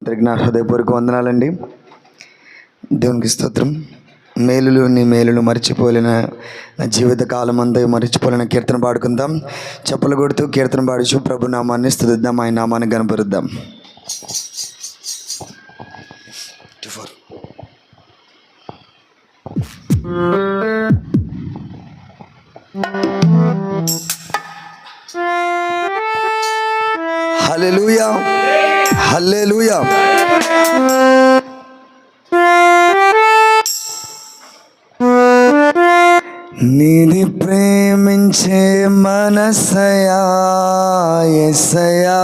అందరికి నా హృదయపూర్వక వందనాలండి. దేవునికి స్తోత్రం. మేలులు నీ మేలులు మర్చిపోలేన నా జీవిత కాలం అంతా మర్చిపోలేన కీర్తన పాడుకుందాం. చెప్పులు కొడుతూ కీర్తన పాడుచు ప్రభు నామాన్ని స్తుతిద్దాం, ఆయన నామాన్ని కనపరుద్దాం. హల్లెలూయా, హల్లెలూయా. నీది ప్రేమించే మనసయా యేసయ్యా,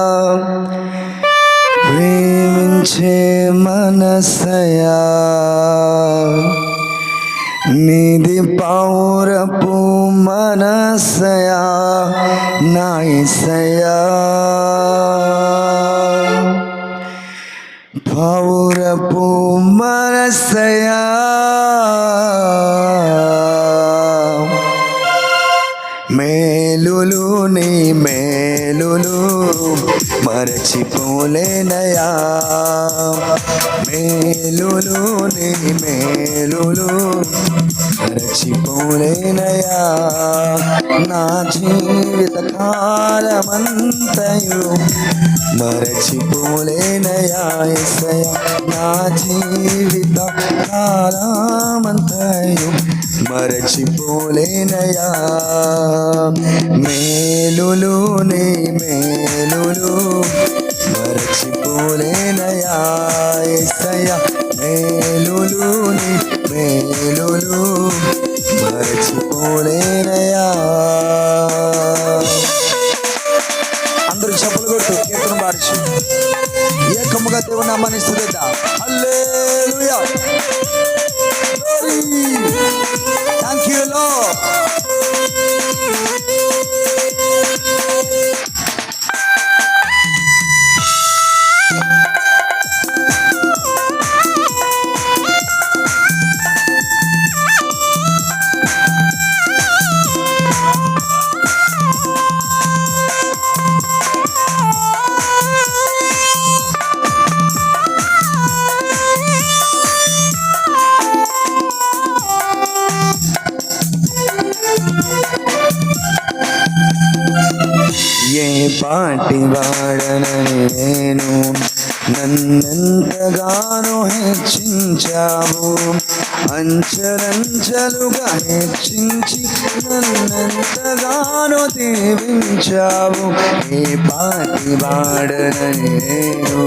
ప్రేమించే మనసయా, నీది పౌరపు మనసయా నా యేసయ్యా, పౌరపు మనసయా, మేలులు నీ మేలులు మరచిపోలేనయా, మేలులు నీ మేలులు మరచిపోలేనయా, నా జీవిత కాలమంతయు మరచిపోలేనయా యేసయ్యా, నా జీవిత కాలమంతయు మరచిపోలేనయా, మేలులు నీ మేలులు మరచిపోలేనయా యేసయ్యా, మేలులు నీ మేలులు మరచిపోలేనయా. అందరూ చెప్పులు కొట్టు కీర్తన పాడుచు ఏకముగా దేవుని నామాన్ని స్తుతిద్దాం. హల్లెలూయా, థాంక్ యూ లార్డ్. ఏ పాటి వాడనని నేను నన్నెంతగానో హెచ్చించావు, అంచెలంచెలుగా హెచ్చించి నన్నెంతగానో దీవించావు. ఏ పాటి వాడనని నేను